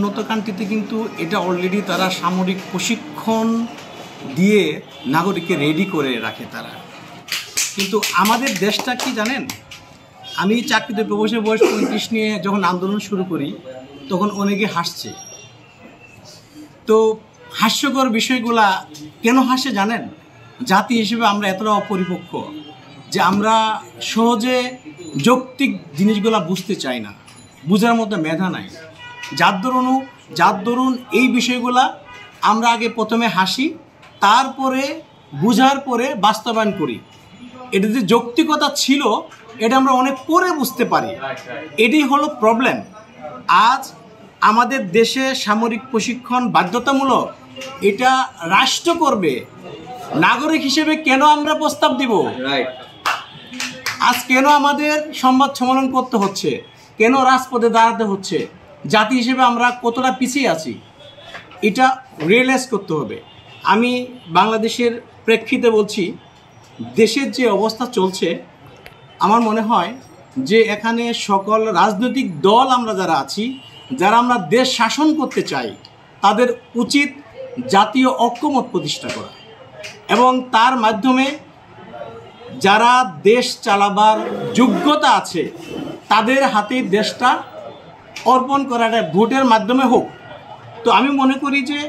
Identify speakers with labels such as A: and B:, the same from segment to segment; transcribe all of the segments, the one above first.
A: উন্নত কান্ট্রিতে কিন্তু এটা অলরেডি তারা সামরিক প্রশিক্ষণ দিয়ে নাগরিককে রেডি করে রাখে তারা। কিন্তু আমাদের দেশটা কি জানেন, আমি চাকরিতে প্রবেশের বয়স 35 নিয়ে যখন আন্দোলন শুরু করি তখন অনেকে হাসছে। তো হাস্যকর বিষয়গুলা কেন হাসে জানেন? জাতি হিসেবে আমরা এতটা অপরিপক্ক যে আমরা সহজে যৌক্তিক জিনিসগুলা বুঝতে চাই না, বুঝার মতো মেধা নাই। যার দরুন এই বিষয়গুলা আমরা আগে প্রথমে হাসি, তারপরে বুঝার পরে বাস্তবায়ন করি। এটা যে যৌক্তিকতা ছিল এটা আমরা অনেক পরে বুঝতে পারি, এটাই হলো প্রবলেম। আজ আমাদের দেশে সামরিক প্রশিক্ষণ বাধ্যতামূলক, এটা রাষ্ট্র করবে। নাগরিক হিসেবে কেন আমরা প্রস্তাব দিব? আজ কেন আমাদের সংবাদ সম্মেলন করতে হচ্ছে, কেন রাজপথে দাঁড়াতে হচ্ছে? জাতি হিসেবে আমরা কতটা পিছিয়ে আছি এটা রিয়েলাইজ করতে হবে। আমি বাংলাদেশের প্রেক্ষিতে বলছি, দেশের যে অবস্থা চলছে আমার মনে হয় যে এখানে সকল রাজনৈতিক দল আমরা যারা আছি, যারা আমরা দেশ শাসন করতে চাই, তাদের উচিত জাতীয় ঐক্যমত প্রতিষ্ঠা করা এবং তার মাধ্যমে যারা দেশ চালাবার যোগ্যতা আছে তাদের হাতে দেশটা অর্পণ করাটা ভোটের মাধ্যমে হোক। তো আমি মনে করি যে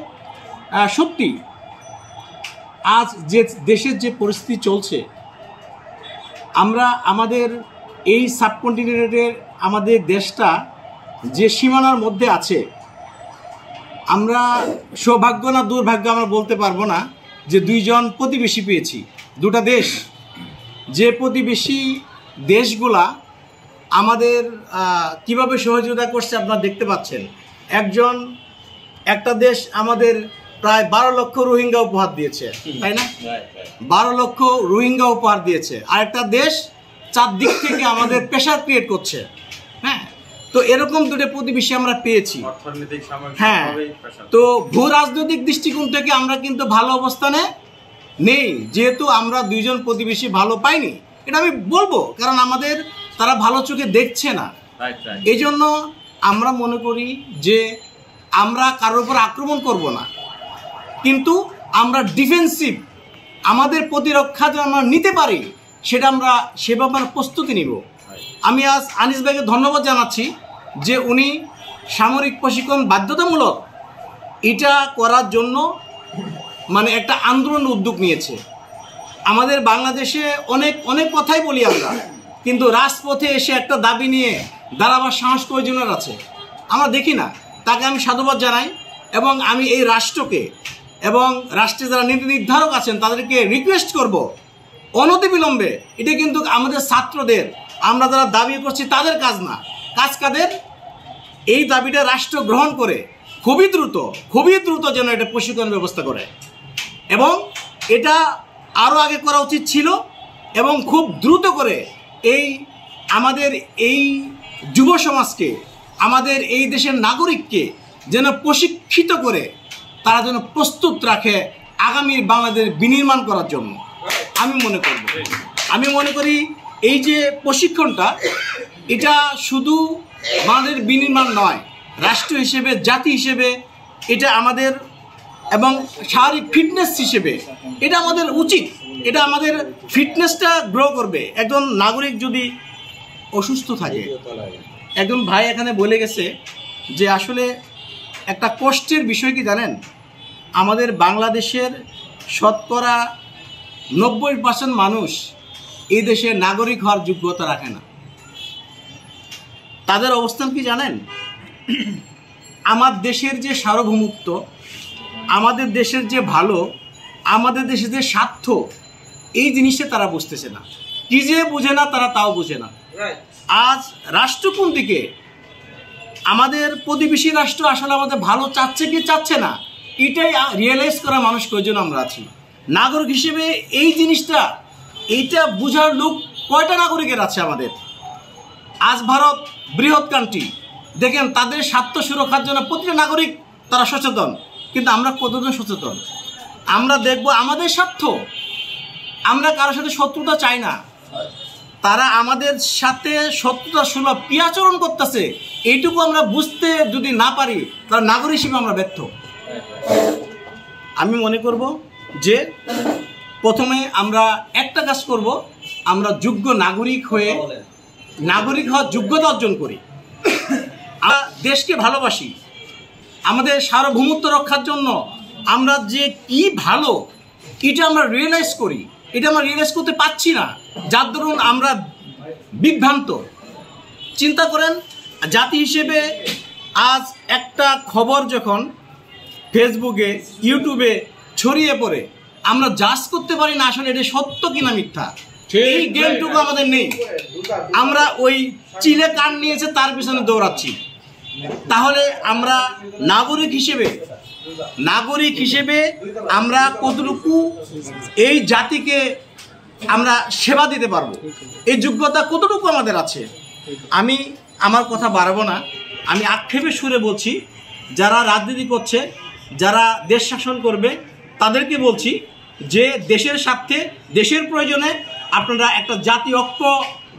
A: সত্যি আজ যে দেশের যে পরিস্থিতি চলছে, আমরা আমাদের এই সাবকন্টিনেন্টের আমাদের দেশটা যে সীমানার মধ্যে আছে, আমরা সৌভাগ্য না দুর্ভাগ্য আমরা বলতে পারবো না যে দুইজন প্রতিবেশী পেয়েছি, দুটা দেশ। যে প্রতিবেশী দেশগুলা আমাদের কিভাবে সহযোগিতা করছে আপনারা দেখতে পাচ্ছেন। একটা দেশ আমাদের প্রায় 12 লক্ষ রোহিঙ্গা উপহার দিয়েছে, তাই না? 12 লক্ষ রোহিঙ্গা উপহার দিয়েছে। আরেকটা দেশ চারদিক থেকে আমাদের প্রেশার ক্রিয়েট করছে। হ্যাঁ, তো এরকম দুটো প্রতিবেশী আমরা পেয়েছি। হ্যাঁ, তো ভূ রাজনৈতিক দৃষ্টিকোণ থেকে আমরা কিন্তু ভালো অবস্থানে নেই, যেহেতু আমরা দুইজন প্রতিবেশী ভালো পাইনি। এটা আমি বলবো, কারণ আমাদের তারা ভালো চোখে দেখছে না। এই জন্য আমরা মনে করি যে আমরা কারোর উপর আক্রমণ করব না, কিন্তু আমরা ডিফেন্সিভ, আমাদের প্রতিরক্ষা যেন আমরা নিতে পারি সেটা আমরা সেভাবে প্রস্তুতি নিব। আমি আজ আনিস ভাইকে ধন্যবাদ জানাচ্ছি যে উনি সামরিক প্রশিক্ষণ বাধ্যতামূলক এটা করার জন্য মানে একটা আন্দোলন উদ্যোগ নিয়েছে। আমাদের বাংলাদেশে অনেক কথাই বলি আমরা, কিন্তু রাজপথে এসে একটা দাবি নিয়ে দাঁড়াবার সাহস কয়জনের আছে আমরা দেখি না। তাকে আমি সাধুবাদ জানাই এবং আমি এই রাষ্ট্রকে এবং রাষ্ট্রে যারা নীতি নির্ধারক আছেন তাদেরকে রিকোয়েস্ট করব অনতিবিলম্বে, এটা কিন্তু আমাদের ছাত্রদের, আমরা যারা দাবি করছি তাদের কাজ না, কাজ কাদের? এই দাবিটা রাষ্ট্র গ্রহণ করে খুবই দ্রুত যেন এটা প্রশিক্ষণ ব্যবস্থা করে এবং এটা আরও আগে করা উচিত ছিল এবং খুব দ্রুত করে আমাদের এই যুব সমাজকে, আমাদের এই দেশের নাগরিককে যেন প্রশিক্ষিত করে তারা যেন প্রস্তুত রাখে আগামী বাংলাদেশ বিনির্মাণ করার জন্য। আমি মনে করি এই যে প্রশিক্ষণটা, এটা শুধু বাংলাদেশ বিনির্মাণ নয়, রাষ্ট্র হিসেবে, জাতি হিসেবে এটা আমাদের এবং শারীরিক ফিটনেস হিসেবে এটা আমাদের উচিত। এটা আমাদের ফিটনেসটা গ্রো করবে। একজন নাগরিক যদি অসুস্থ থাকে, একজন ভাই এখানে বলে গেছে যে আসলে একটা কষ্টের বিষয় কি জানেন, আমাদের বাংলাদেশের শতকরা 90% মানুষ এই দেশে নাগরিক হওয়ার যোগ্যতা রাখে না। তাদের অবস্থান কি জানেন? আমার দেশের যে সার্বভৌমত্ব, আমাদের দেশের যে ভালো, আমাদের দেশের যে স্বার্থ, এই জিনিসটা তারা বুঝতেছে না। কি যে বুঝে না তারা তাও বুঝে না। আজ রাষ্ট্র কোন দিকে, আমাদের প্রতিবেশী রাষ্ট্র আসলে আমাদের ভালো চাচ্ছে কি চাচ্ছে না, এটাই রিয়েলাইজ করা মানুষ কয়জন আমরা আছি। নাগরিক হিসেবে এই জিনিসটা, এইটা বুঝার লোক কয়টা নাগরিকের আছে আমাদের? আজ ভারত বৃহৎ কান্ট্রি, দেখেন তাদের স্বার্থ সুরক্ষার জন্য প্রতিটা নাগরিক তারা সচেতন, কিন্তু আমরা কতজন সচেতন? আমরা দেখব আমাদের স্বার্থ, আমরা কারোর সাথে শত্রুতা চাই না, তারা আমাদের সাথে শত্রুতা সুলভ কি আচরণ করতেছে এইটুকু আমরা বুঝতে যদি না পারি তাহলে নাগরিক হিসেবে আমরা ব্যর্থ। আমি মনে করব যে প্রথমে আমরা একটা কাজ করব, আমরা যোগ্য নাগরিক হওয়ার যোগ্যতা অর্জন করি। আমরা দেশকে ভালোবাসি, আমাদের সার্বভৌমত্ব রক্ষার জন্য আমরা যে কি ভালো এটা আমরা রিয়েলাইজ করি, এটা আমরা রিয়েলাইজ করতে পারছি না, যার দরুন আমরা বিভ্রান্ত। চিন্তা করেন, জাতি হিসেবে আজ একটা খবর যখন ফেসবুকে ইউটিউবে ছড়িয়ে পড়ে আমরা জাজ করতে পারি না আসলে এটা সত্য কিনা মিথ্যা, এই জ্ঞানটুকু আমাদের নেই। আমরা ওই চিলে কান নিয়েছে তার পিছনে দৌড়াচ্ছি। তাহলে আমরা নাগরিক হিসেবে আমরা কতটুকু এই জাতিকে আমরা সেবা দিতে পারবো, এই যোগ্যতা কতটুকু আমাদের আছে। আমি আমার কথা বাড়াবো না, আমি আক্ষেপের সুরে বলছি, যারা রাজনীতি করছে, যারা দেশ শাসন করবে তাদেরকে বলছি যে দেশের স্বার্থে, দেশের প্রয়োজনে আপনারা একটা জাতীয় ঐক্য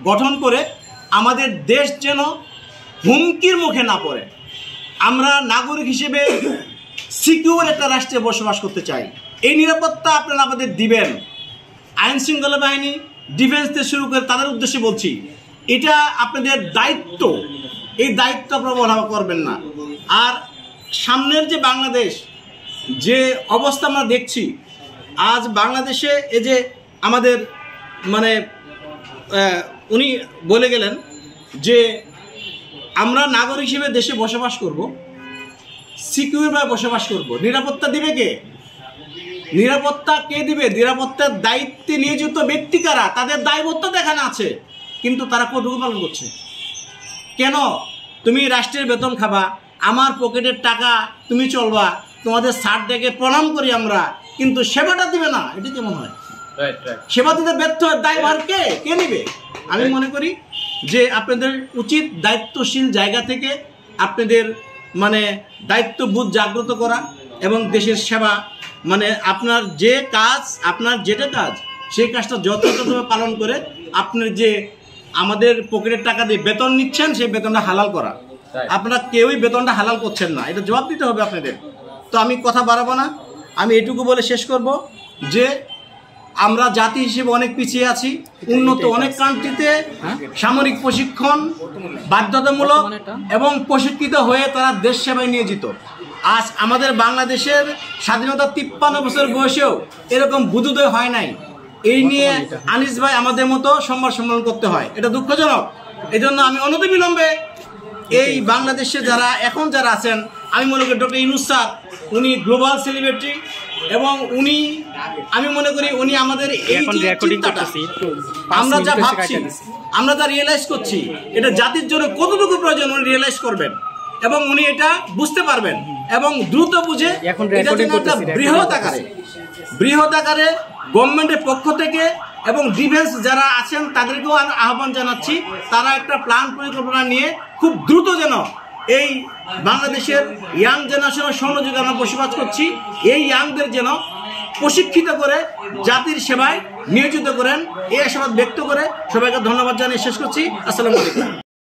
A: গঠন করে আমাদের দেশ যেন হুমকির মুখে না পড়ে। আমরা নাগরিক হিসেবে সিকিউর একটা রাষ্ট্রে বসবাস করতে চাই, এই নিরাপত্তা আপনারা আমাদের দিবেন। আইন শৃঙ্খলা বাহিনী, ডিফেন্স থেকে শুরু করে তাদের উদ্দেশ্যে বলছি, এটা আপনাদের দায়িত্ব, এই দায়িত্ব আপনারা অবহেলা করবেন না। আর সামনের যে বাংলাদেশ, যে অবস্থা আমরা দেখছি আজ বাংলাদেশে, এই যে আমাদের মানে উনি বলে গেলেন যে আমরা নাগরিক হিসেবে দেশে বসবাস করব, সিকিউরভাবে বসবাস করব, নিরাপত্তা দিবে কে? নিরাপত্তা কে দিবে? নিরাপত্তার দায়িত্বে নিয়োজিত ব্যক্তি কারা? তাদের দায়বদ্ধতা দেখানো আছে, কিন্তু তারা কতটুকু পালন করছে? কেন তুমি রাষ্ট্রের বেতন খাবা, আমার পকেটের টাকা তুমি চলবা, তোমাদের স্যার ডেকে প্রণাম করি আমরা, কিন্তু সেবাটা দিবে না, এটা কেমন হয়? সেবা দিতে ব্যর্থ দায়ভার কে নেবে? আমি মনে করি যে আপনাদের উচিত দায়িত্বশীল জায়গা থেকে আপনাদের মানে দায়িত্ববোধ জাগ্রত করা এবং দেশের সেবা, মানে আপনার যে কাজ, আপনার যেটা কাজ সেই কাজটা যথাযথভাবে পালন করে আপনার যে আমাদের পকেটের টাকা দিয়ে বেতন নিচ্ছেন সেই বেতনটা হালাল করা। আপনারা কেউই বেতনটা হালাল করছেন না, এটা জবাব দিতে হবে আপনাদের। তো আমি কথা বাড়াবো না, আমি এটুকু বলে শেষ করব যে আমরা জাতি হিসেবে অনেক পিছিয়ে আছি। উন্নত অনেক কান্ট্রিতে সামরিক প্রশিক্ষণ বাধ্যতামূলক এবং প্রশিক্ষিত হয়ে তারা দেশ সেবায় নিয়োজিত। আজ আমাদের বাংলাদেশের স্বাধীনতা 53 বছর বয়সেও এরকম বুদ্ধোদয় হয় নাই। এই নিয়ে আনিস ভাই আমাদের মতো সম্মান সম্মান করতে হয়, এটা দুঃখজনক। এই জন্য আমি অনতিবিলম্বে এই বাংলাদেশে যারা আছেন, আমি মনে করি ডক্টর ইউনূস স্যার, উনি গ্লোবাল সেলিব্রিটি এবং উনি, আমি মনে করি উনি আমাদের এই চিন্তাটা, আমরা যা ভাবছি, আমরা যা রিয়েলাইজ করছি, এটা জাতির জন্য কতটুকু প্রয়োজন উনি রিয়েলাইজ করবেন এবং উনি এটা বুঝতে পারবেন এবং দ্রুত বুঝে এটা যেন একটা বৃহৎ আকারে গভর্নমেন্টের পক্ষ থেকে এবং ডিফেন্স যারা আছেন তাদেরকেও আহ্বান জানাচ্ছি, তারা একটা প্ল্যান পরিকল্পনা নিয়ে খুব দ্রুত যেন এই বাংলাদেশের ইয়াং জেনারেশনের স্বর্ণযুগে আমরা বসবাস করছি, এই ইয়াংদের যেন প্রশিক্ষিত করে জাতির সেবায় নিয়োজিত করেন, এই আশাবাদ ব্যক্ত করে সবাইকে ধন্যবাদ জানিয়ে শেষ করছি। আসসালামু আলাইকুম।